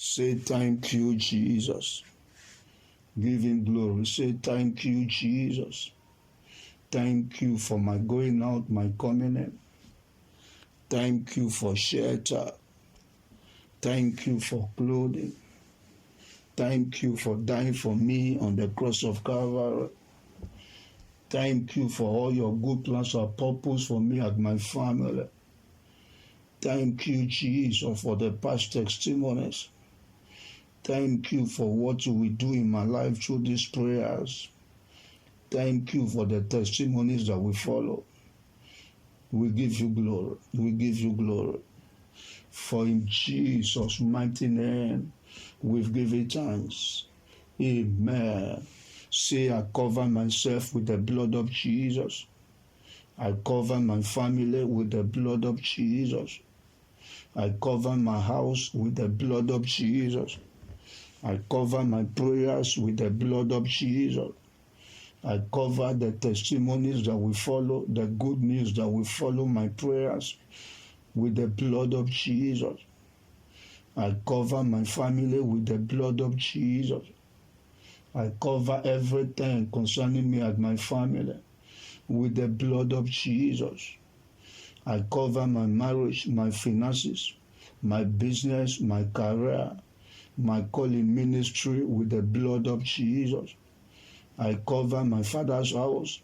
Say thank you, Jesus. Give him glory. Say thank you, Jesus. Thank you for my going out, my coming in. Thank you for shelter. Thank you for clothing. Thank you for dying for me on the cross of Calvary. Thank you for all your good plans and purpose for me and my family. Thank you, Jesus, for the past testimonies. Thank you for what you will do in my life through these prayers. Thank you for the testimonies that will follow. We give you glory. We give you glory. For in Jesus' mighty name, we've given thanks. Amen. Say, I cover myself with the blood of Jesus. I cover my family with the blood of Jesus. I cover my house with the blood of Jesus. I cover my prayers with the blood of Jesus. I cover the testimonies that will follow, the good news that will follow my prayers with the blood of Jesus. I cover my family with the blood of Jesus. I cover everything concerning me and my family with the blood of Jesus. I cover my marriage, my finances, my business, my career, my calling ministry with the blood of Jesus. I cover my father's house,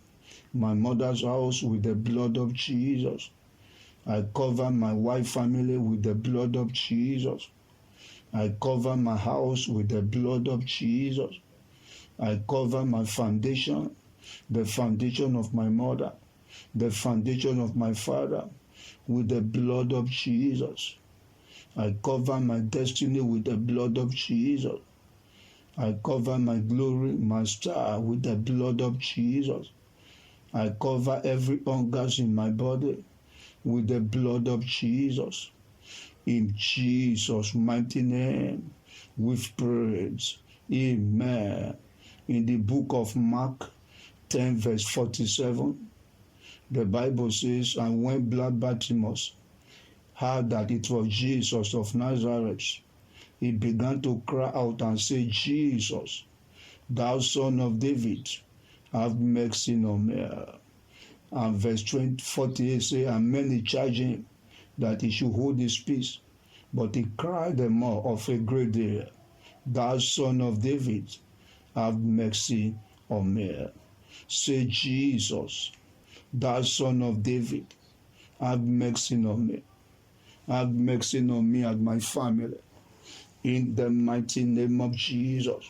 my mother's house with the blood of Jesus. I cover my wife family with the blood of Jesus. I cover my house with the blood of Jesus. I cover my foundation, the foundation of my mother, the foundation of my father with the blood of Jesus. I cover my destiny with the blood of Jesus. I cover my glory, my star with the blood of Jesus. I cover every organ in my body with the blood of Jesus. In Jesus' mighty name, we've prayed. Amen. In the book of Mark 10 verse 47, the Bible says, and when blind Bartimaeus heard that it was Jesus of Nazareth, he began to cry out and say, Jesus, thou son of David, have mercy on me. And verse 48 says, and many charged him that he should hold his peace. But he cried the more of a great day, thou son of David, have mercy on me. Say, Jesus, thou son of David, have mercy on me. Have mercy on me and my family. In the mighty name of Jesus.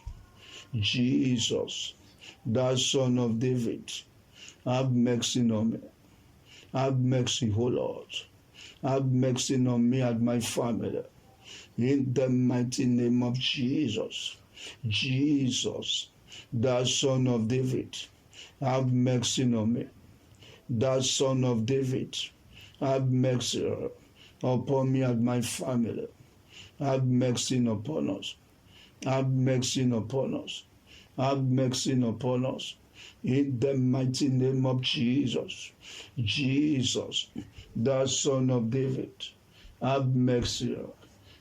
Jesus, thou son of David, have mercy on me. Have mercy, O Lord. Have mercy on me and my family. In the mighty name of Jesus. Jesus, thou son of David, have mercy on me. Thou son of David, have mercy upon me and my family. Have mercy upon us. Have mercy upon us. Have mercy upon us. In the mighty name of Jesus. Jesus, thou son of David, have mercy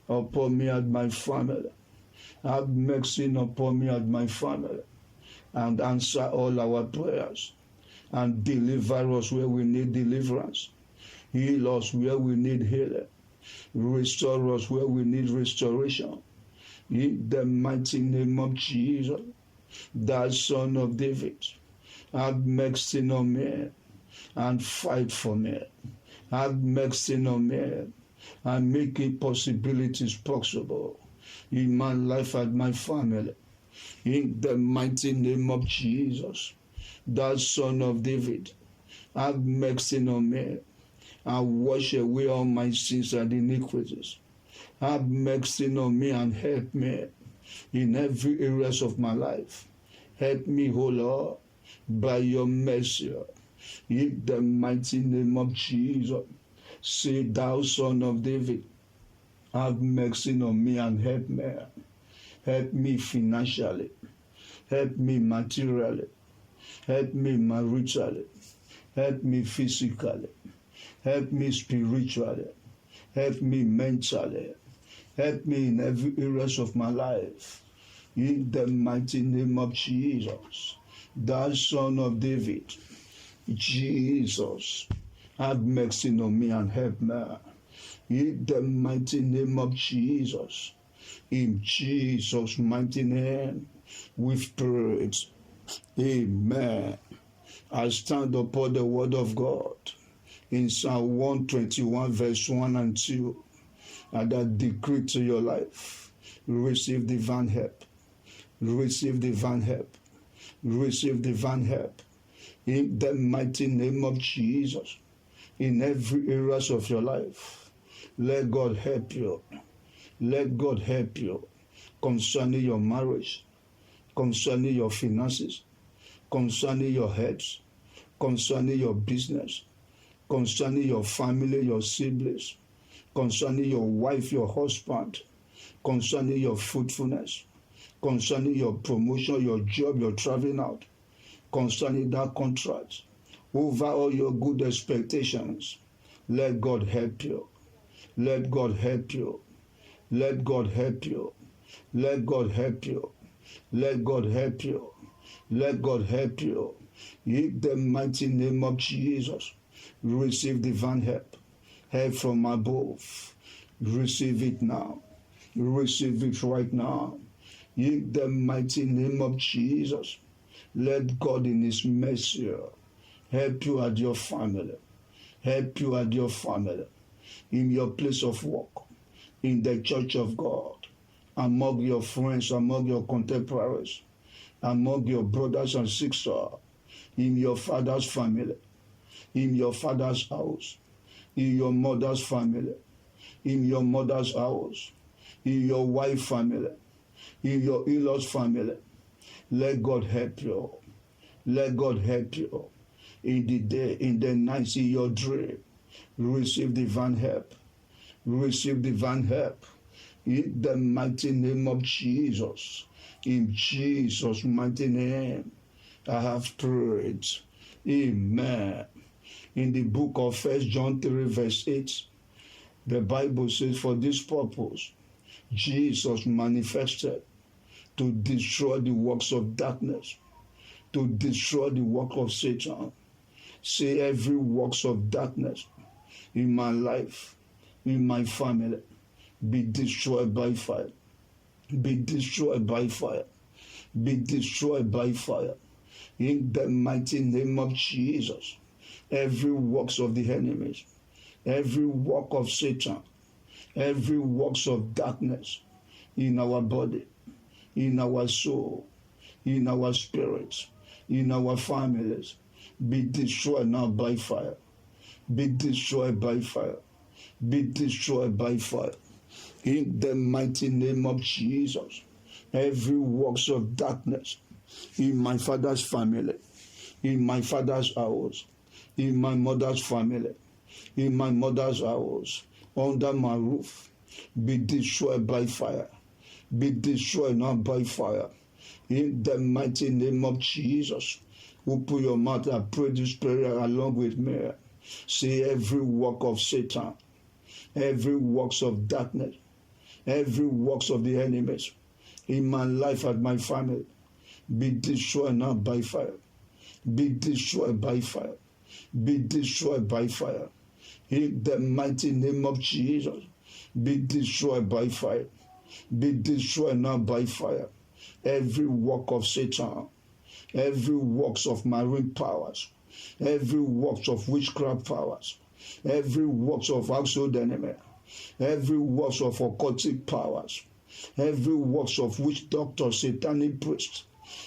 upon me and my family. Have mercy upon me and my family. And answer all our prayers. And deliver us where we need deliverance. Heal us where we need healing. Restore us where we need restoration. In the mighty name of Jesus, thou son of David, have mercy on me and fight for me. Have mercy on me and make impossibilities possible in my life and my family. In the mighty name of Jesus, thou son of David, have mercy on me and wash away all my sins and iniquities. Have mercy on me and help me in every areas of my life. Help me, O Lord, by your mercy. In the mighty name of Jesus, say, thou son of David, have mercy on me and help me. Help me financially. Help me materially. Help me maritally. Help me physically. Help me spiritually. Help me mentally. Help me in every areas of my life. In the mighty name of Jesus, thou Son of David, Jesus, have mercy on me and help me. In the mighty name of Jesus, in Jesus' mighty name, with praise. Amen. I stand upon the word of God in Psalm 121, verse 1 and 2, and I decree to your life, receive divine help, receive divine help, receive divine help. In the mighty name of Jesus, in every areas of your life, let God help you. Let God help you concerning your marriage, concerning your finances, concerning your health, concerning your business, concerning your family, your siblings, concerning your wife, your husband, concerning your fruitfulness, concerning your promotion, your job, your traveling out, concerning that contract, over all your good expectations. Let God help you. Let God help you. Let God help you. Let God help you. Let God help you. Let God help you. In the mighty name of Jesus, receive divine help. Help from above. Receive it now. Receive it right now. In the mighty name of Jesus, let God in His mercy help you and your family. Help you and your family in your place of work, in the church of God, among your friends, among your contemporaries, among your brothers and sisters, in your father's family, in your father's house, in your mother's family, in your mother's house, in your wife's family, in your in-laws' family. Let God help you. Let God help you. In the day, in the night, in your dream, receive divine help. Receive divine help. In the mighty name of Jesus. In Jesus' mighty name, I have prayed. Amen. In the book of 1 John 3, verse 8, the Bible says, for this purpose, Jesus manifested to destroy the works of darkness, to destroy the work of Satan. Say every works of darkness in my life, in my family, be destroyed by fire. Be destroyed by fire. Be destroyed by fire. In the mighty name of Jesus, every works of the enemies, every work of Satan, every works of darkness in our body, in our soul, in our spirits, in our families, be destroyed now by fire. Be destroyed by fire. Be destroyed by fire. In the mighty name of Jesus, every works of darkness in my father's family, in my father's house, in my mother's family, in my mother's house, under my roof, be destroyed by fire. Be destroyed now by fire. In the mighty name of Jesus, open your mouth and pray this prayer along with me. Say every work of Satan, every works of darkness, every works of the enemies in my life and my family, be destroyed now by fire. Be destroyed by fire. Be destroyed by fire. In the mighty name of Jesus, be destroyed by fire. Be destroyed now by fire. Every work of Satan, every works of marine powers, every works of witchcraft powers, every works of household enemy, every works of occultic powers, every works of witch doctors, satanic priests,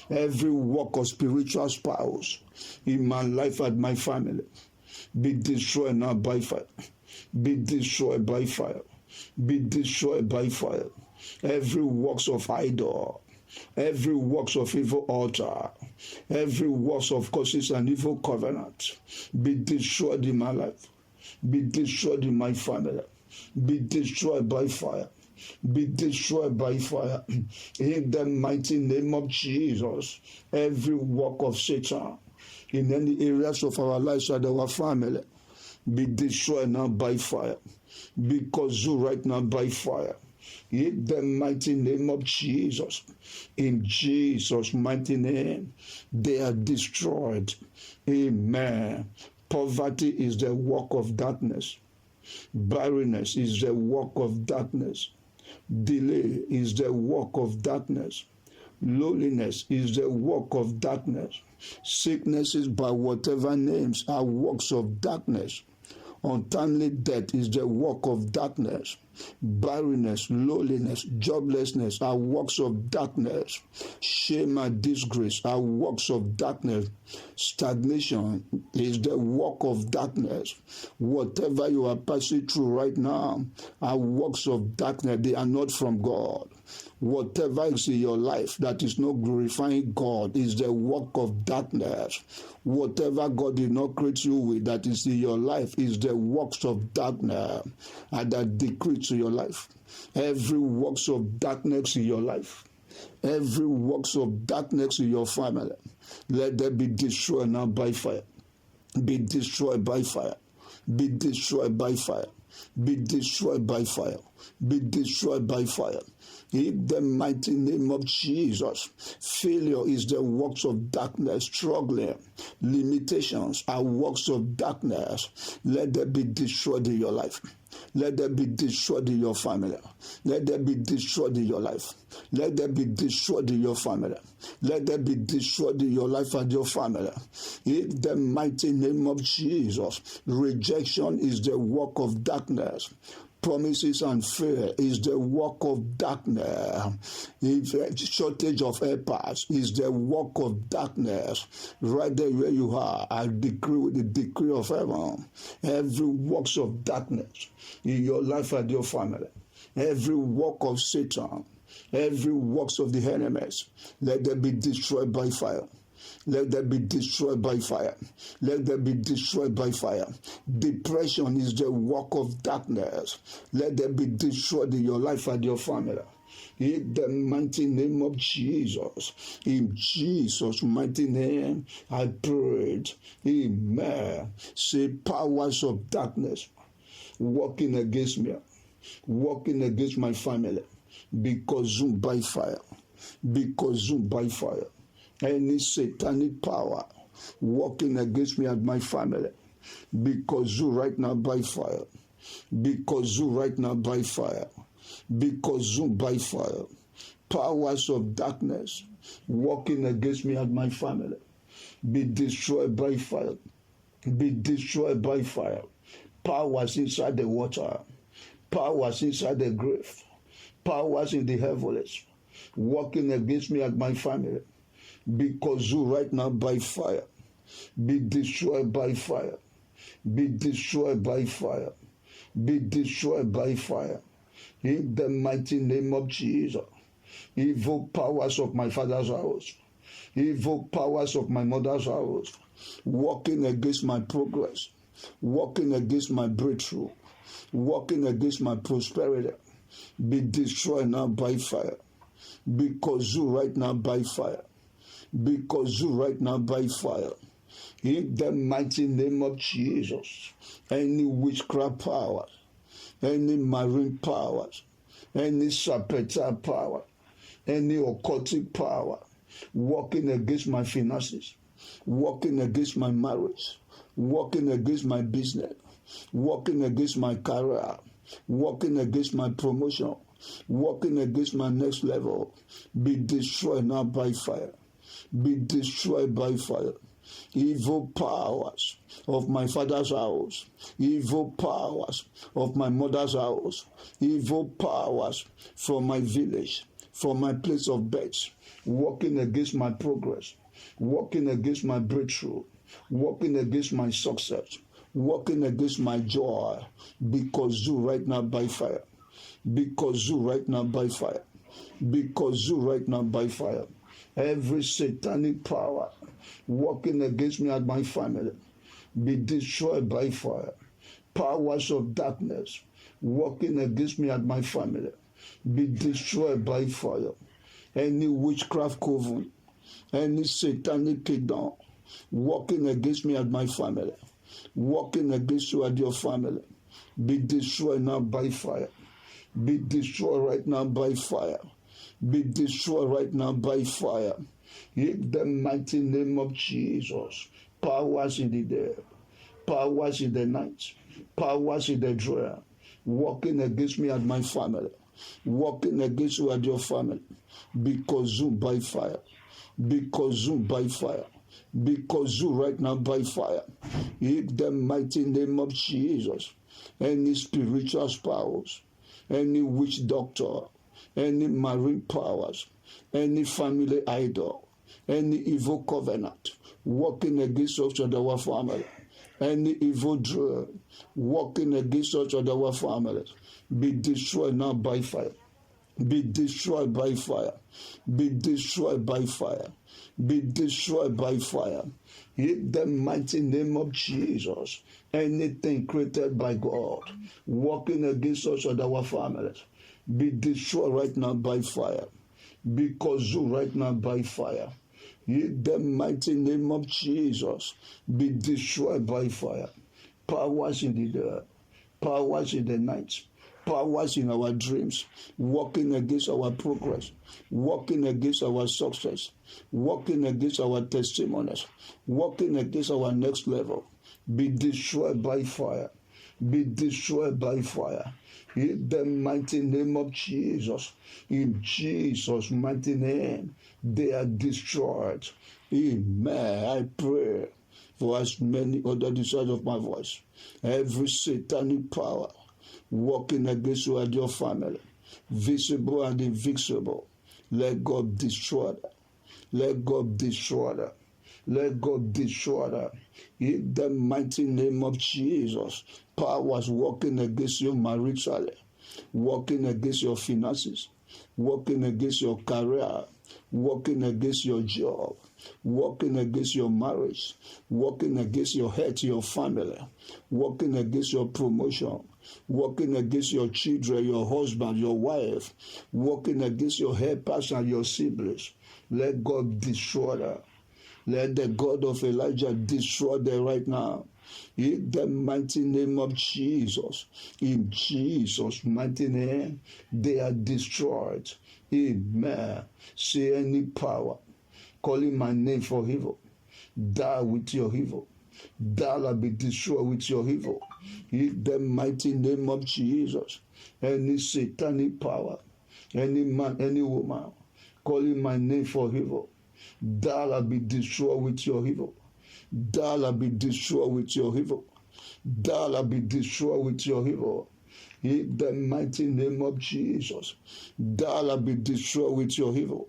every work of spiritual powers in my life and my family, be destroyed now by fire. Be destroyed by fire. Be destroyed by fire. Every works of idol, every works of evil altar, every works of curses and evil covenant, be destroyed in my life. Be destroyed in my family. Be destroyed by fire. Be destroyed by fire. In the mighty name of Jesus, every work of Satan in any areas of our lives and our family, be destroyed now by fire. Be consumed right now by fire. In the mighty name of Jesus, in Jesus' mighty name, they are destroyed. Amen. Poverty is the work of darkness. Barrenness is the work of darkness. Delay is the work of darkness. Lowliness is the work of darkness. Sicknesses by whatever names are works of darkness. Untimely death is the work of darkness. Barrenness, lowliness, joblessness are works of darkness. Shame and disgrace are works of darkness. Stagnation is the work of darkness. Whatever you are passing through right now are works of darkness. They are not from God. Whatever is in your life that is not glorifying God is the work of darkness. Whatever God did not create you with that is in your life is the works of darkness. And that decree to your life. Every works of darkness in your life. Every works of darkness in your family. Let them be destroyed now by fire. Be destroyed by fire. Be destroyed by fire. Be destroyed by fire. Be destroyed by fire. In the mighty name of Jesus, failure is the works of darkness. Struggling, limitations are works of darkness. Let them be destroyed in your life. Let them be destroyed in your family. Let them be destroyed in your life. Let them be destroyed in your family. Let them be destroyed in your life and your family. In the mighty name of Jesus, rejection is the work of darkness. Promises and fear is the work of darkness. If shortage of helpers is the work of darkness. Right there where you are, I decree with the decree of heaven, every works of darkness in your life and your family, every work of Satan, every works of the enemies, let them be destroyed by fire. Let them be destroyed by fire. Let them be destroyed by fire. Depression is the work of darkness. Let them be destroyed in your life and your family. In the mighty name of Jesus. In Jesus' mighty name, I prayed. Amen. Say, powers of darkness working against me, working against my family, be consumed by fire. Be consumed by fire. Any satanic power working against me and my family, be consumed right now by fire. Be consumed right now by fire. Be consumed by fire. Powers of darkness working against me and my family, be destroyed by fire. Be destroyed by fire. Powers inside the water, powers inside the grave, powers in the heavens working against me and my family, be consumed right now by fire. Be destroyed by fire. Be destroyed by fire. Be destroyed by fire. In the mighty name of Jesus. Evil powers of my father's house, evil powers of my mother's house, working against my progress, working against my breakthrough, working against my prosperity, be destroyed now by fire. Be consumed right now by fire. Be consumed right now by fire. In the mighty name of Jesus, any witchcraft powers, any marine powers, any serpentine power, any occultic power, working against my finances, working against my marriage, working against my business, working against my career, working against my promotion, working against my next level, be destroyed now by fire. Be destroyed by fire. Evil powers of my father's house, evil powers of my mother's house, evil powers from my village, from my place of birth, working against my progress, working against my breakthrough, working against my success, working against my joy, because you right now by fire. Because you right now by fire. Because you right now by fire. Every satanic power working against me and my family, be destroyed by fire. Powers of darkness working against me and my family, be destroyed by fire. Any witchcraft coven, any satanic kingdom working against me and my family, working against you and your family, be destroyed now by fire. Be destroyed right now by fire. Be destroyed right now by fire. In the mighty name of Jesus. Powers in the day, powers in the night, powers in the drawer, working against me and my family, working against you and your family. Be consumed by fire. Be consumed by fire. Be consumed right now by fire. In the mighty name of Jesus. Any spiritual powers, any witch doctor, any marine powers, any family idol, any evil covenant working against us and our family, any evil drug working against us and our families, be destroyed now by fire. Be destroyed by fire. Be destroyed by fire. Be destroyed by fire. In the mighty name of Jesus, anything created by God working against us and our families, be destroyed right now by fire. Be consumed right now by fire. In the mighty name of Jesus, be destroyed by fire. Powers in the day, powers in the night, powers in our dreams, working against our progress, working against our success, working against our testimonies, working against our next level, be destroyed by fire. Be destroyed by fire. In the mighty name of Jesus, in Jesus' mighty name, they are destroyed. Amen. I pray for as many other desires of my voice. Every satanic power working against you and your family, visible and invisible, let God destroy them. Let God destroy them. Let God destroy them. In the mighty name of Jesus, powers working against you maritally, working against your finances, working against your career, working against your job, working against your marriage, working against your health, your family, working against your promotion, working against your children, your husband, your wife, working against your helpers and your siblings. Let God destroy them. Let the God of Elijah destroy them right now. In the mighty name of Jesus, in Jesus' mighty name, they are destroyed. Amen. Say any power calling my name for evil, die with your evil. Thou be destroyed with your evil. In the mighty name of Jesus, any satanic power, any man, any woman calling my name for evil, thou be destroyed with your evil. Thou be destroyed with your evil. Thou be destroyed with your evil. In the mighty name of Jesus, thou be destroyed with your evil.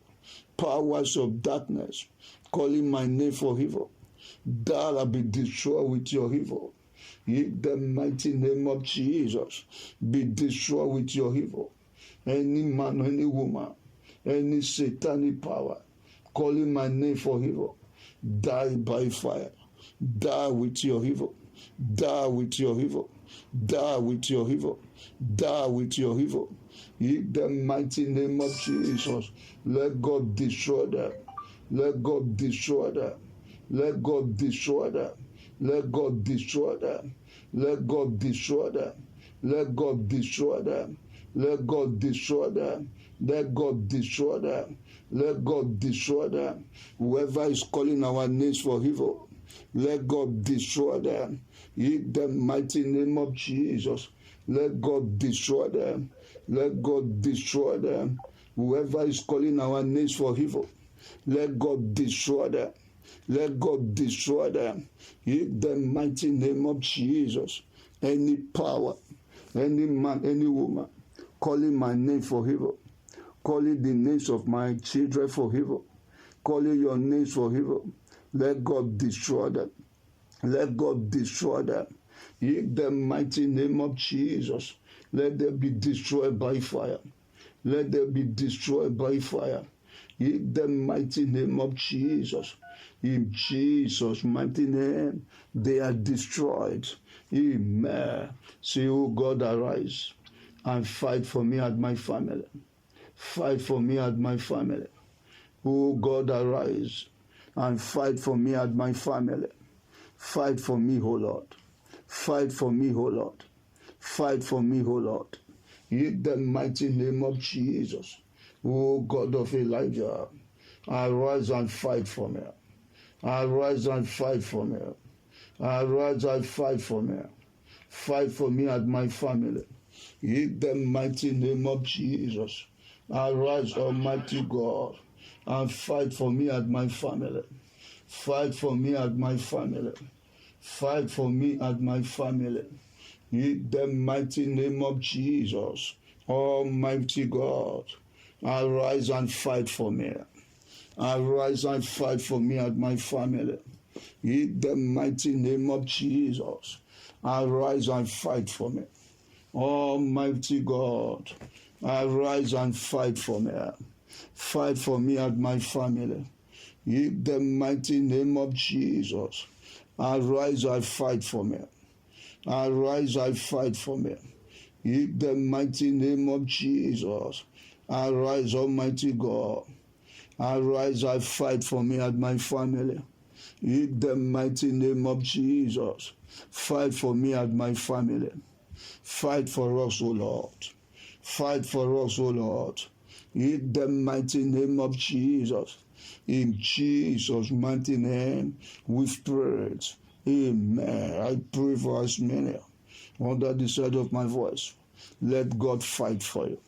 Powers of darkness calling my name for evil, thou be destroyed with your evil. In the mighty name of Jesus, be destroyed with your evil. Any man, any woman, any satanic power calling my name for evil, die by fire. Die with your evil. Die with your evil. Die with your evil. Die with your evil. In the mighty name of Jesus, let God destroy them. Let God destroy them. Let God destroy them. Let God destroy them. Let God destroy them. Let God destroy them. Let God destroy them. Let God destroy them. Let God destroy them. Whoever is calling our names for evil, let God destroy them. In the mighty name of Jesus, let God destroy them. Let God destroy them. Whoever is calling our names for evil, let God destroy them. Let God destroy them. In the mighty name of Jesus, any power, any man, any woman calling my name for evil, calling the names of my children for evil, calling your names for evil, let God destroy them. Let God destroy them. In the mighty name of Jesus, let them be destroyed by fire. Let them be destroyed by fire. In the mighty name of Jesus, in Jesus' mighty name, they are destroyed. Amen. Say, oh God, arise and fight for me and my family. Fight for me and my family. Oh God, arise and fight for me and my family. Fight for me, O Lord. Fight for me, O Lord. Fight for me, O Lord. In the mighty name of Jesus. O God of Elijah, arise and fight for me. Arise and fight for me. Arise and fight for me. Fight for me and my family. In the mighty name of Jesus. Arise, Almighty God, and fight for me and my family. Fight for me and my family. Fight for me and my family. In the mighty name of Jesus. Almighty God, arise and fight for me. Arise and fight for me and my family. In the mighty name of Jesus, arise and fight for me. Almighty God, arise and fight for me. Fight for me and my family. In the mighty name of Jesus, arise and fight for me. Arise and fight for me. In the mighty name of Jesus, arise, Almighty God. Arise and fight for me and my family. In the mighty name of Jesus, fight for me and my family. Fight for us, O Lord. Fight for us, O Lord. In the mighty name of Jesus. In Jesus' mighty name, we've prayed. Amen. I pray for us many under the sound of my voice. Let God fight for you.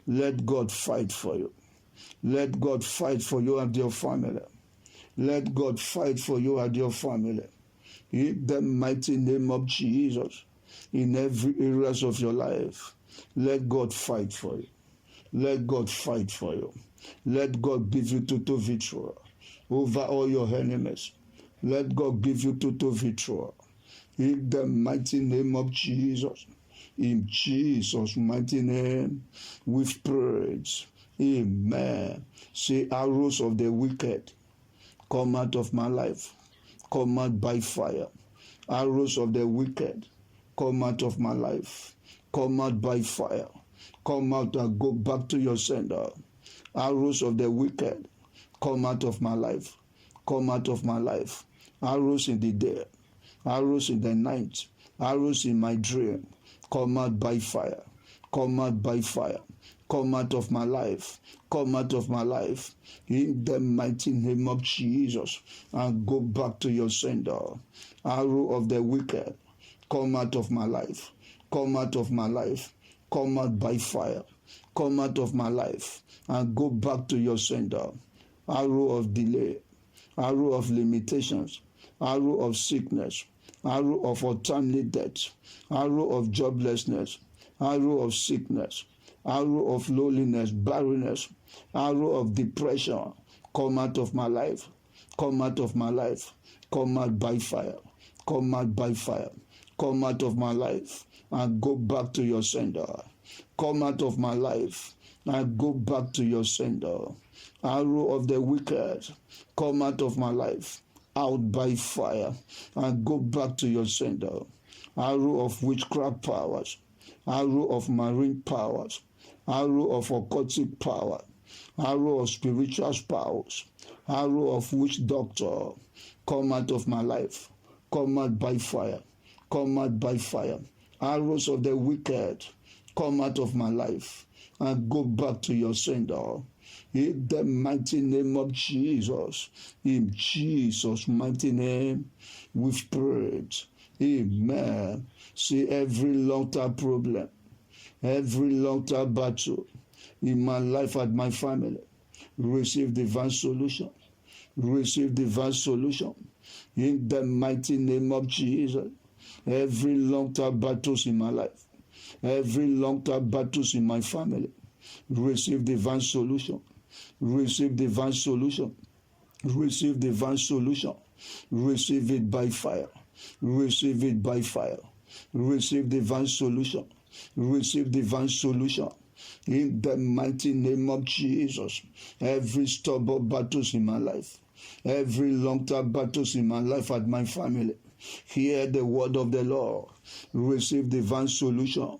Let God fight for you. Let God fight for you and your family. Let God fight for you and your family. In the mighty name of Jesus, in every areas of your life, let God fight for you. Let God fight for you. Let God give you total victory over all your enemies. Let God give you total victory. In the mighty name of Jesus. In Jesus' mighty name, we've prayed. Amen. Say, arrows of the wicked, come out of my life. Come out by fire. Arrows of the wicked, come out of my life. Come out by fire. Come out and go back to your sender. Arrows of the wicked, come out of my life. Come out of my life. Arrows in the day. Arrows in the night. Arrows in my dream. Come out by fire. Come out by fire. Come out of my life. Come out of my life. In the mighty name of Jesus. And go back to your sender. Arrow of the wicked. Come out of my life. Come out of my life. Come out by fire. Come out of my life. And go back to your sender. Arrow of delay. Arrow of limitations. Arrow of sickness. Arrow of untimely death. Arrow of joblessness. Arrow of sickness. Arrow of loneliness, barrenness, arrow of depression, come out of my life, come out of my life, come out by fire, come out by fire, come out of my life and go back to your sender. Come out of my life and go back to your sender. Arrow of the wicked, come out of my life, out by fire and go back to your sender. Arrow of witchcraft powers, arrow of marine powers, arrow of occultic power, arrow of spiritual powers, arrow of witch doctor, come out of my life, come out by fire, come out by fire. Arrows of the wicked, come out of my life and go back to your sender. In the mighty name of Jesus, in Jesus' mighty name, we've prayed. Amen. See, every long-term problem, every long-term battle in my life and my family, receive divine solution. Receive divine solution. In the mighty name of Jesus, every long-term battles in my life, every long-term battles in my family, receive divine solution. Receive divine solution. Receive divine solution. Receive it by fire. Receive it by fire. Receive divine solution. Receive divine solution. In the mighty name of Jesus, every stubborn battles in my life, every long-term battles in my life and my family, hear the word of the Lord. Receive divine solution.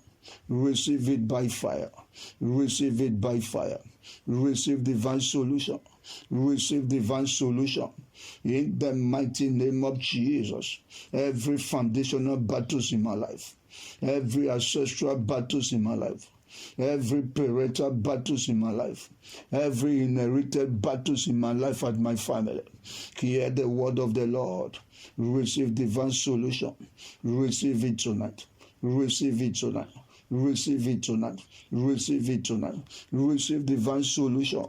Receive it by fire. Receive it by fire. Receive divine solution. Receive divine solution. In the mighty name of Jesus, every foundational battles in my life, every ancestral battles in my life, every parental battles in my life, every inherited battles in my life and my family. Hear the word of the Lord. Receive divine solution. Receive it tonight. Receive it tonight. Receive it tonight. Receive it tonight. Receive divine solution.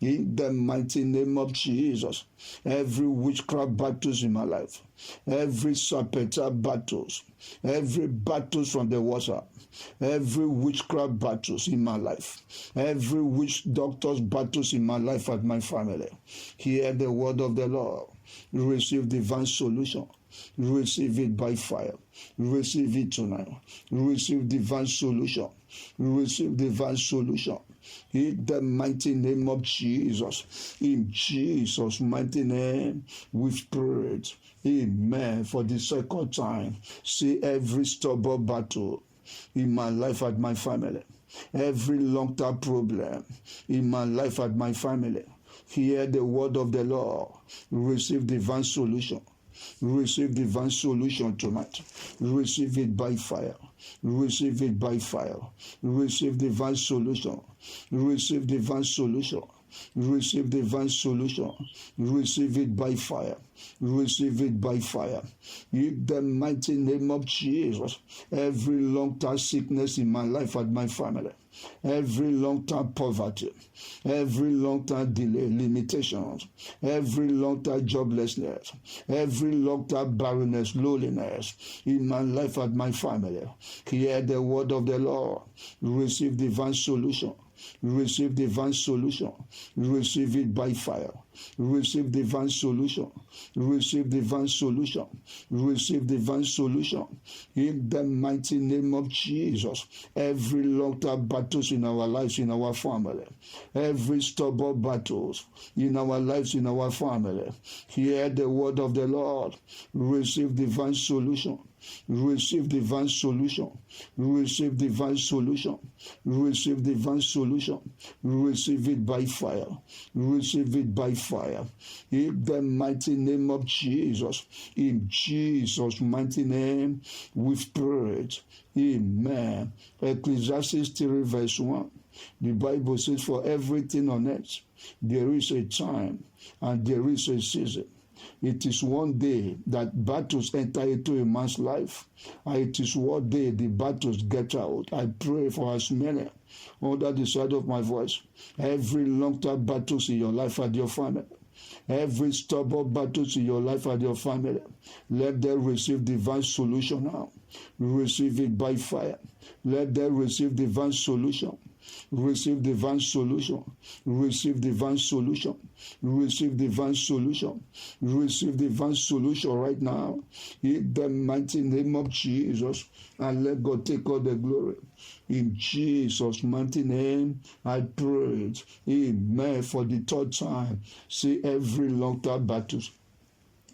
In the mighty name of Jesus, every witchcraft battles in my life, every serpental battles, every battles from the water, every witchcraft battles in my life, every witch doctor's battles in my life and my family, hear the word of the Lord. Receive divine solution. Receive it by fire. Receive it tonight. Receive divine solution. Receive divine solution. In the mighty name of Jesus. In Jesus' mighty name, we pray. Amen. For the second time, see every stubborn battle in my life and my family, every long-term problem in my life and my family, hear the word of the Lord. Receive divine solution. Receive divine solution tonight. Receive it by fire. Receive it by fire. Receive divine solution. Receive divine solution. Receive divine solution. Receive it by fire. Receive it by fire. In the mighty name of Jesus, every long-term sickness in my life and my family, every long-term poverty, every long-term delay, limitations, every long-term joblessness, every long-term barrenness, loneliness in my life and my family, hear the word of the Lord. Receive divine solution. Receive divine solution. Receive it by fire. Receive divine solution. Receive divine solution. Receive divine solution. In the mighty name of Jesus, every long-term battles in our lives, in our family, every stubborn battles in our lives, in our family, hear the word of the Lord. Receive divine solution. Receive divine solution. Receive divine solution. Receive divine solution. Receive it by fire. Receive it by fire. In the mighty name of Jesus. In Jesus' mighty name, we've prayed. Amen. Ecclesiastes 3 verse 1. The Bible says, for everything on earth, there is a time and there is a season. It is one day that battles enter into a man's life, and it is one day the battles get out. I pray for as many under the sound of my voice, every long-term battles in your life and your family, every stubborn battles in your life and your family, let them receive divine solution now. Receive it by fire. Let them receive divine solution. Receive divine solution. Receive divine solution. Receive divine solution. Receive divine solution right now. In the mighty name of Jesus. And let God take all the glory. In Jesus' mighty name, I pray. Amen. For the third time, see every long-term battles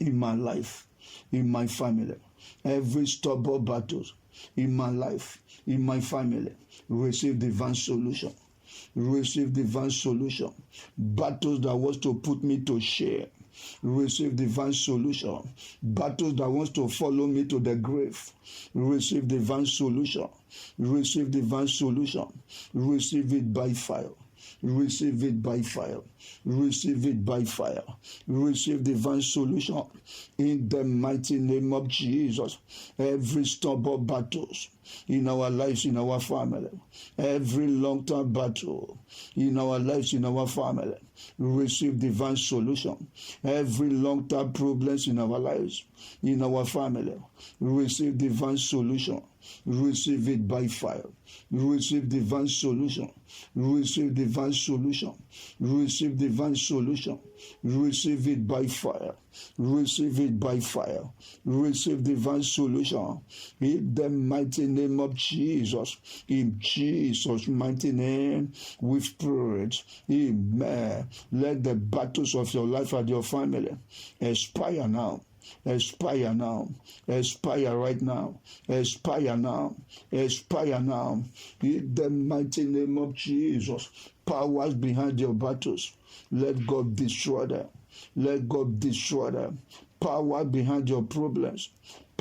in my life, in my family, every stubborn battles in my life, in my family, receive divine solution. Receive divine solution. Battles that wants to put me to shame, receive divine solution. Battles that wants to follow me to the grave, receive divine solution. Receive divine solution. Receive it by fire. Receive it by fire. Receive it by fire. Receive divine solution in the mighty name of Jesus. Every stubborn battles in our lives, in our family, every long-term battle in our lives, in our family, receive divine solution. Every long-term problems in our lives, in our family, receive divine solution. Receive it by fire. Receive divine solution. Receive divine solution. Receive divine solution. Receive it by fire. Receive it by fire. Receive divine solution. In the mighty name of Jesus. In Jesus' mighty name, we've prayed. Amen. Let the battles of your life and your family expire now. Expire now. Expire right now. Expire now. Expire now. In the mighty name of Jesus. Powers behind your battles, let God destroy them. Let God destroy them. Power behind your problems,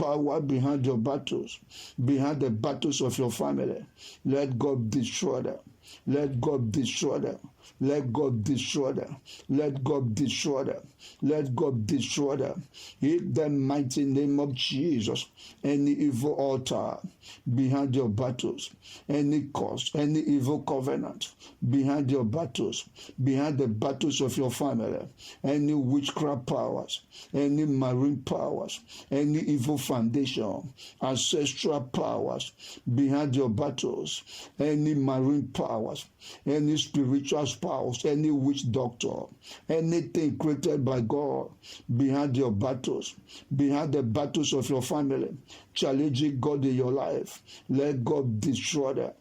power behind your battles, behind the battles of your family. Let God destroy them. Let God destroy them. Let God destroy them. Let God destroy them. Let God destroy them. In the mighty name of Jesus, any evil altar behind your battles, any cause, any evil covenant behind your battles, behind the battles of your family, any witchcraft powers, any marine powers, any evil foundation, ancestral powers behind your battles, any marine powers, any spiritual powers, any witch doctor, anything created by God behind your battles, behind the battles of your family, challenging God in your life. Let God destroy them.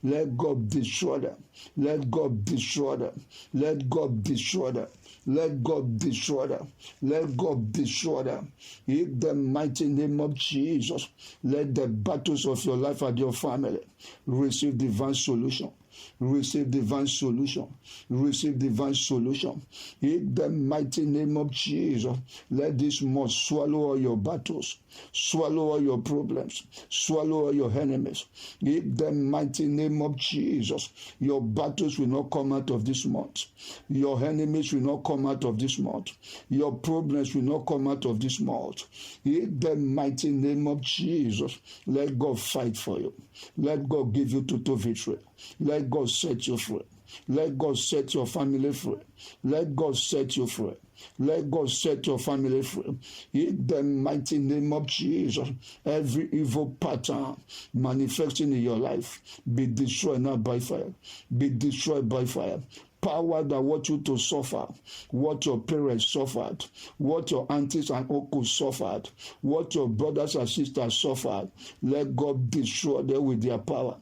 Let God destroy them. Let God destroy them. Let God destroy them. Let God destroy them. Let God destroy them. In the mighty name of Jesus, let the battles of your life and your family receive divine solution. Receive divine solution. Receive divine solution. In the mighty name of Jesus, let this mouth swallow all your battles, swallow all your problems, swallow all your enemies. In the mighty name of Jesus, your battles will not come out of this month. Your enemies will not come out of this month. Your problems will not come out of this month. In the mighty name of Jesus, let God fight for you. Let God give you total victory. Let God set you free. Let God set your family free. Let God set you free. Let God set your family free. In the mighty name of Jesus, every evil pattern manifesting in your life be destroyed now by fire. Be destroyed by fire. Power that want you to suffer what your parents suffered, what your aunties and uncles suffered, what your brothers and sisters suffered. Let God destroy them with their power.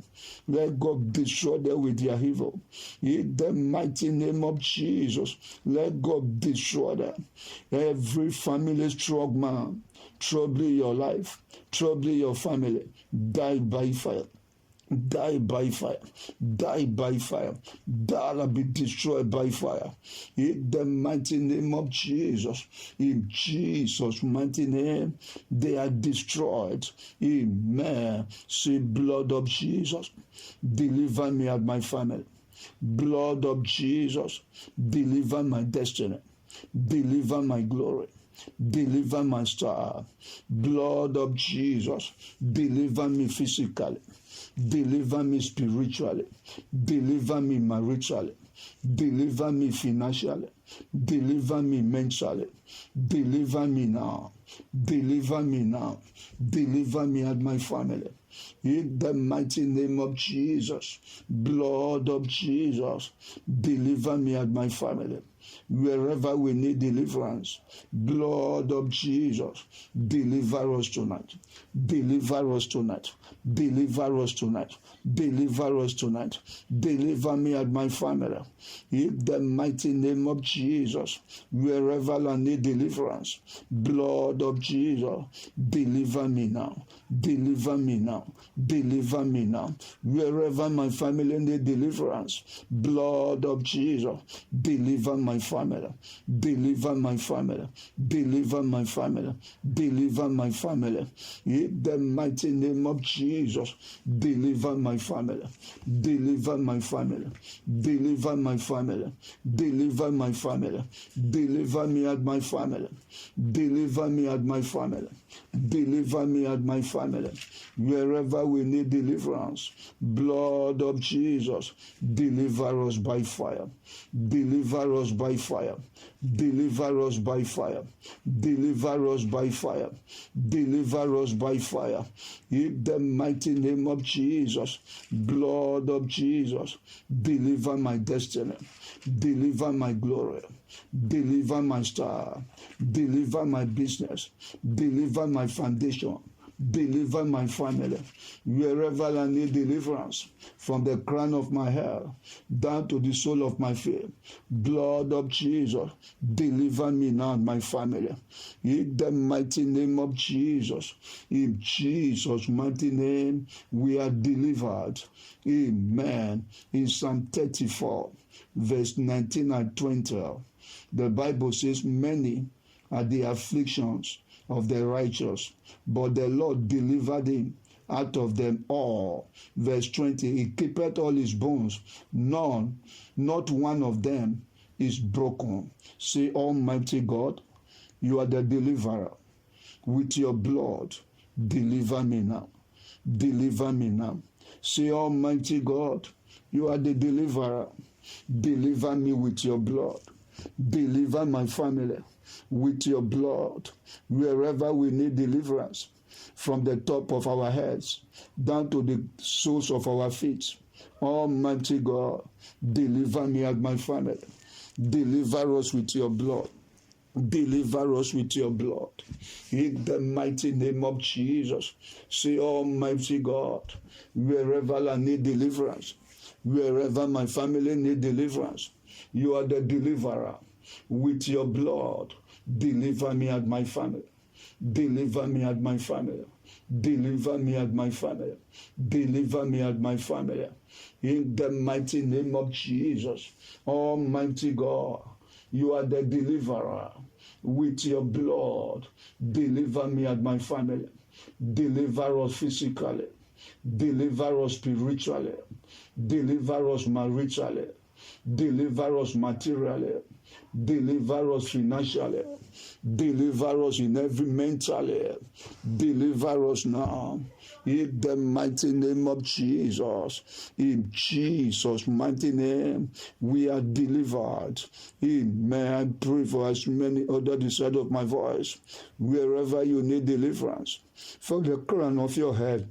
Let God destroy them with their evil. In the mighty name of Jesus, let God destroy them. Every family strong man troubling your life, troubling your family, die by fire. Die by fire, die by fire, die be destroyed by fire. In the mighty name of Jesus, in Jesus' mighty name, they are destroyed. Amen. Say, blood of Jesus, deliver me and my family. Blood of Jesus, deliver my destiny, deliver my glory. Deliver my star. Blood of Jesus, deliver me physically. Deliver me spiritually. Deliver me maritally. Deliver me financially. Deliver me mentally. Deliver me now. Deliver me now. Deliver me and my family. In the mighty name of Jesus, blood of Jesus, deliver me and my family. Wherever we need deliverance, blood of Jesus, deliver us tonight. Deliver us tonight. Deliver us tonight. Deliver us tonight. Deliver me and my family. In the mighty name of Jesus, wherever I need deliverance, blood of Jesus, deliver me now. Deliver me now. Deliver me now. Wherever my family need deliverance, blood of Jesus, deliver my family. Deliver my family. Deliver my family. Deliver my family. In the mighty name of Jesus, deliver my family. Deliver my family. Deliver my family. Deliver my family. Deliver me and my family. Deliver me and my family. Deliver me and my family. Wherever we need deliverance, blood of Jesus, deliver us by fire. Deliver us by fire. Deliver us by fire. Deliver us by fire. Deliver us by fire. In the mighty name of Jesus, blood of Jesus, deliver my destiny. Deliver my glory. Deliver my star. Deliver my business. Deliver my foundation. Deliver my family. Wherever I need deliverance, from the crown of my hair down to the sole of my feet, blood of Jesus, deliver me now and my family. In the mighty name of Jesus, in Jesus' mighty name, we are delivered. Amen. In Psalm 34, verse 19 and 20, the Bible says, many are the afflictions of the righteous, but the Lord delivered him out of them all. Verse 20, he keepeth all his bones, none, not one of them is broken. Say, Almighty God, you are the deliverer. With your blood, deliver me now. Deliver me now. Say, Almighty God, you are the deliverer. Deliver me with your blood. Deliver my family with your blood. Wherever we need deliverance, from the top of our heads down to the soles of our feet. Almighty God, deliver me and my family. Deliver us with your blood. Deliver us with your blood. In the mighty name of Jesus. Say, Almighty God, wherever I need deliverance, wherever my family need deliverance, you are the deliverer. With your blood, deliver me and my family. Deliver me and my family. Deliver me and my family. Deliver me and my family. In the mighty name of Jesus. Almighty God, you are the deliverer. With your blood, deliver me and my family. Deliver us physically. Deliver us spiritually. Deliver us maritally. Deliver us materially. Deliver us financially. Deliver us in every mentally. Deliver us now. In the mighty name of Jesus. In Jesus' mighty name, we are delivered. May I pray for as many other the side of my voice. Wherever you need deliverance, from the crown of your head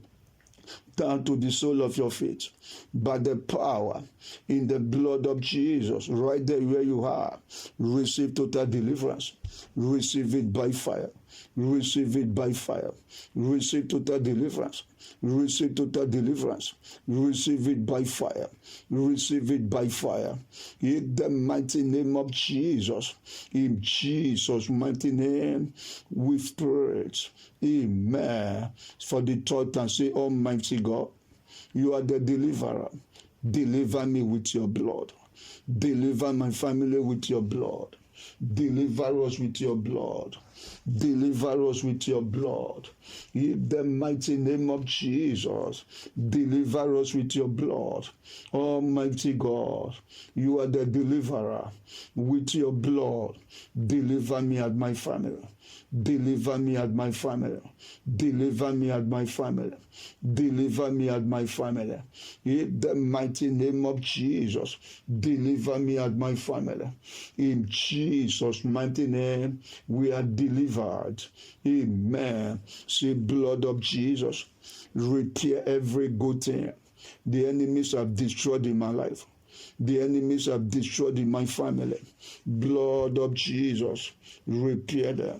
down to the sole of your feet, by the power in the blood of Jesus, right there where you are, receive total deliverance. Receive it by fire. Receive it by fire. Receive total deliverance. Receive total deliverance. Receive it by fire. Receive it by fire. In the mighty name of Jesus. In Jesus' mighty name, we pray. Amen. For the third time, say, Almighty God, you are the deliverer. Deliver me with your blood. Deliver my family with your blood. Deliver us with your blood. Deliver us with your blood. In the mighty name of Jesus, deliver us with your blood. Almighty God, you are the deliverer. With your blood, deliver me and my family. Deliver me and my family. Deliver me and my family. Deliver me and my family. In the mighty name of Jesus, deliver me and my family. In Jesus' mighty name, we are delivered. Amen. Say, blood of Jesus, repair every good thing the enemies have destroyed in my life. The enemies have destroyed in my family. Blood of Jesus, repair them.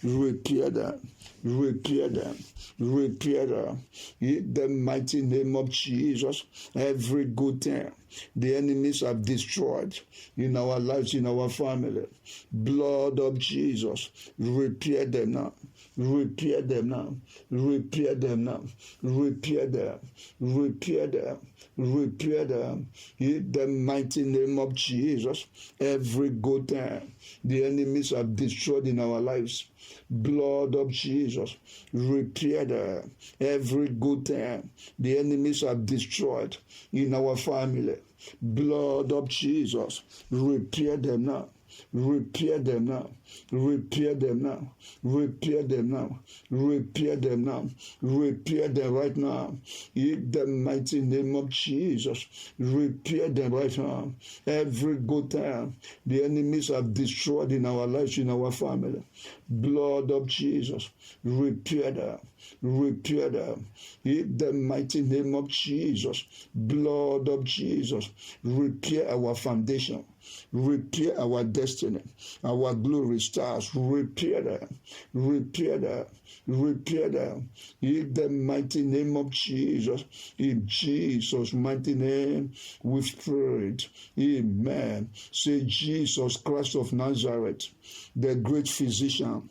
Repair them. Repair them. Repair them. In the mighty name of Jesus, every good thing the enemies have destroyed in our lives, in our family. Blood of Jesus, repair them now. Repair them now. Repair them now. Repair them. Repair them. Repair them. In the mighty name of Jesus, every good thing the enemies have destroyed in our lives. Blood of Jesus, repair them. Every good thing the enemies have destroyed in our family. Blood of Jesus, repair them now. Repair them now. Repair them now. Repair them now. Repair them now. Repair them right now. In the mighty name of Jesus, repair them right now. Every good thing the enemies have destroyed in our lives, in our family. Blood of Jesus, repair them. Repair them. In the mighty name of Jesus, blood of Jesus, repair our foundation. Repair our destiny, our glory stars. Repair them, repair them, repair them. In the mighty name of Jesus, in Jesus' mighty name, we've prayed. Amen. Say, Jesus Christ of Nazareth, the great physician,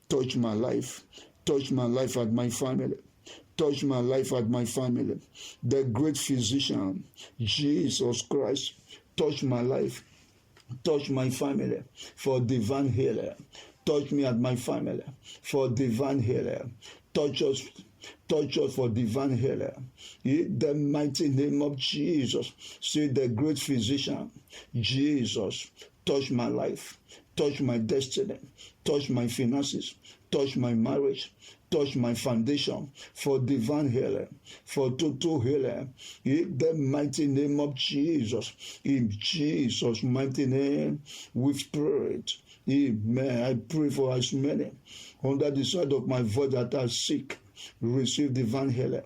touch my life. Touch my life and my family. Touch my life and my family. The great physician, Jesus Christ, touch my life. Touch my family for divine healing. Touch me and my family for divine healing. Touch us for divine healing. In the mighty name of Jesus, say the great physician, Jesus, touch my life, touch my destiny, touch my finances, touch my marriage, touch my foundation for divine healing, for total healing. In the mighty name of Jesus, in Jesus' mighty name, we pray. Amen. I pray for as many under the sound of my voice that are sick. Receive divine healing.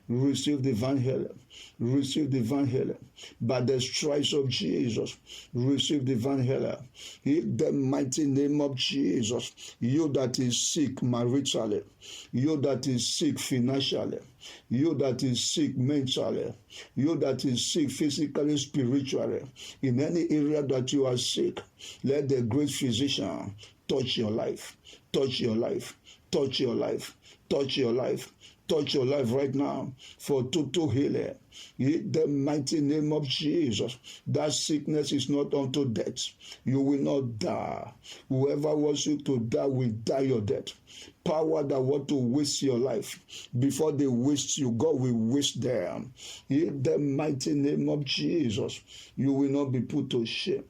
Receive divine healing. Receive divine healing. By the stripes of Jesus, receive divine healing. In the mighty name of Jesus, you that is sick maritally, you that is sick financially, you that is sick mentally, you that is sick physically, spiritually, in any area that you are sick, let the great physician touch your life, touch your life, touch your life, touch your life, touch your life right now for total healing. In the mighty name of Jesus, that sickness is not unto death. You will not die. Whoever wants you to die will die your death. Power that want to waste your life, before they waste you, God will waste them. In the mighty name of Jesus, you will not be put to shame.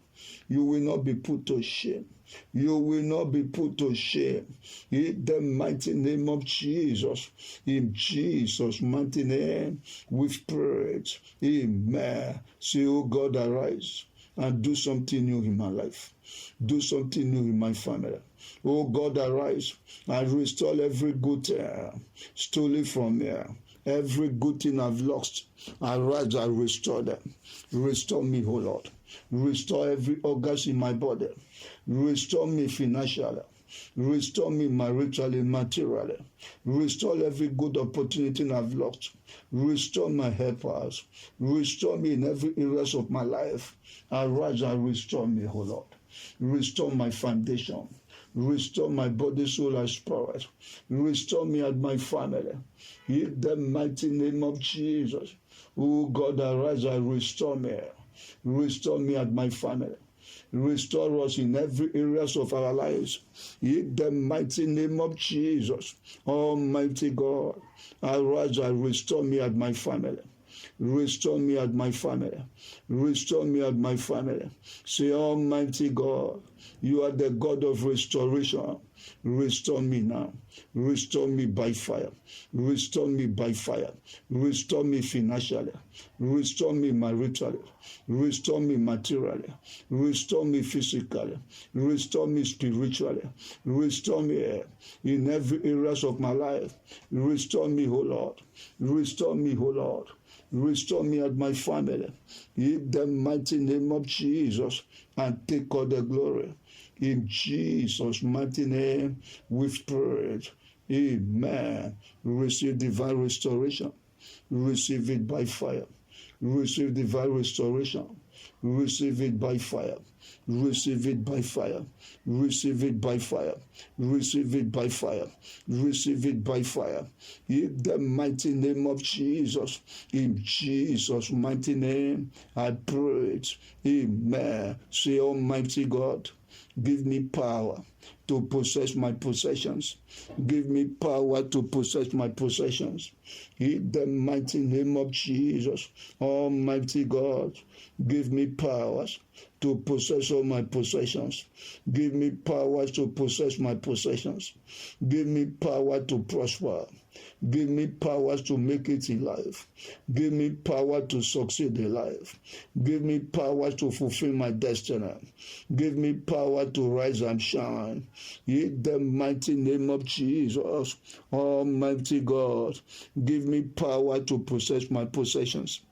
You will not be put to shame. You will not be put to shame. In the mighty name of Jesus. In Jesus' mighty name, we've prayed. Amen. Say, oh God, arise and do something new in my life. Do something new in my family. Oh God, arise and restore every good thing stolen from me. Every good thing I've lost, arise and restore them. Restore me, oh Lord. Restore every organ in my body. Restore me financially. Restore me maritally, materially. Restore every good opportunity I've lost. Restore my helpers. Restore me in every areas of my life. Arise and restore me, oh Lord. Restore my foundation. Restore my body, soul, and spirit. Restore me and my family. In the mighty name of Jesus. Oh God, arise and restore me. Restore me and my family. Restore us in every areas of our lives. In the mighty name of Jesus. Almighty God, arise and restore me and my family. Restore me and my family. Restore me and my family. Say, Almighty God, you are the God of restoration. Restore me now. Restore me by fire. Restore me by fire. Restore me financially. Restore me maritally. Restore me materially. Restore me physically. Restore me spiritually. Restore me in every areas of my life. Restore me, O Lord. Restore me, O Lord. Restore me and my family. In the mighty name of Jesus, and take all the glory. In Jesus' mighty name, we've prayed. Amen. Receive divine restoration. Receive it by fire. Receive divine restoration. Receive it by fire. Receive it by fire. Receive it by fire. Receive it by fire. Receive it by fire. In the mighty name of Jesus. In Jesus' mighty name, I pray. Amen. Say, Almighty God, give me power to possess my possessions. Give me power to possess my possessions. In the mighty name of Jesus, Almighty God, give me powers to possess all my possessions. Give me powers to possess my possessions. Give me power to prosper. Give me powers to make it in life. Give me power to succeed in life. Give me power to fulfill my destiny. Give me power to rise and shine. In the mighty name of Jesus, Almighty God, give me power to possess my possessions.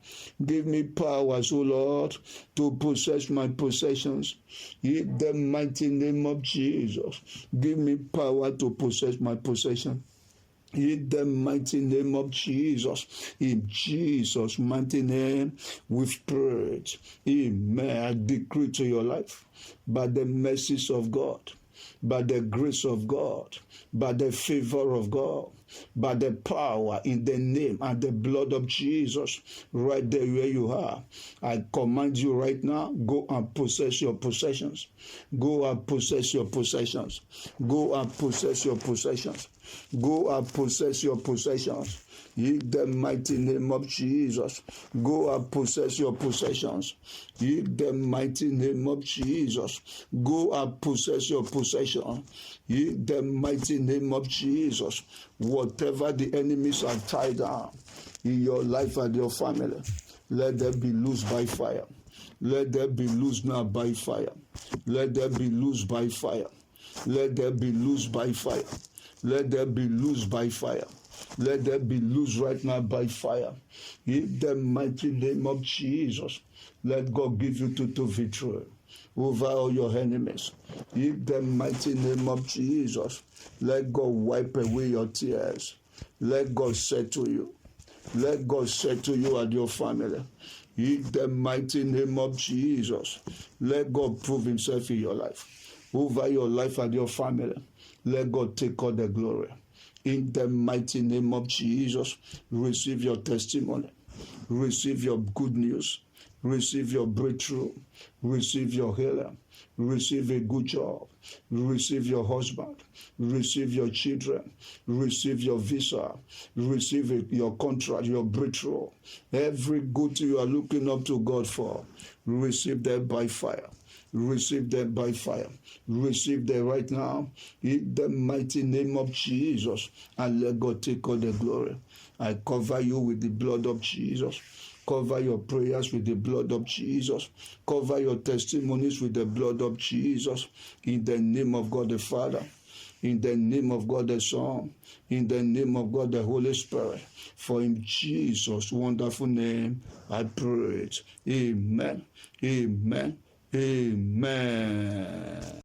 Give me powers, O Lord, to possess my possessions. In the mighty name of Jesus, give me power to possess my possession. In the mighty name of Jesus, in Jesus' mighty name, we've prayed. Amen. I decree to your life, by the mercies of God, by the grace of God, by the favor of God, by the power in the name and the blood of Jesus. Right there where you are, I command you right now, go and possess your possessions. Go and possess your possessions. Go and possess your possessions. Go and possess your possessions. In the mighty name of Jesus, go and possess your possessions. In the mighty name of Jesus, go and possess your possession. In the mighty name of Jesus, whatever the enemies are tied down in your life and your family, let them be loosed by fire. Let them be loosed now by fire. Let them be loosed by fire. Let them be loosed by fire. Let them be loosed by fire. Let them be loosed right now by fire. In the mighty name of Jesus, let God give you total victory over all your enemies. In the mighty name of Jesus, let God wipe away your tears. Let God settle you. Let God settle you and your family. In the mighty name of Jesus, let God prove himself in your life, over your life and your family. Let God take all the glory. In the mighty name of Jesus, receive your testimony. Receive your good news. Receive your breakthrough. Receive your healing. Receive a good job. Receive your husband. Receive your children. Receive your visa. Receive your contract, your breakthrough. Every good thing you are looking up to God for, receive that by fire. Receive them by fire. Receive them right now in the mighty name of Jesus, and let God take all the glory. I cover you with the blood of Jesus. Cover your prayers with the blood of Jesus. Cover your testimonies with the blood of Jesus. In the name of God the Father, in the name of God the Son, in the name of God the Holy Spirit. For in Jesus' wonderful name I pray. Amen. Amen. Amen.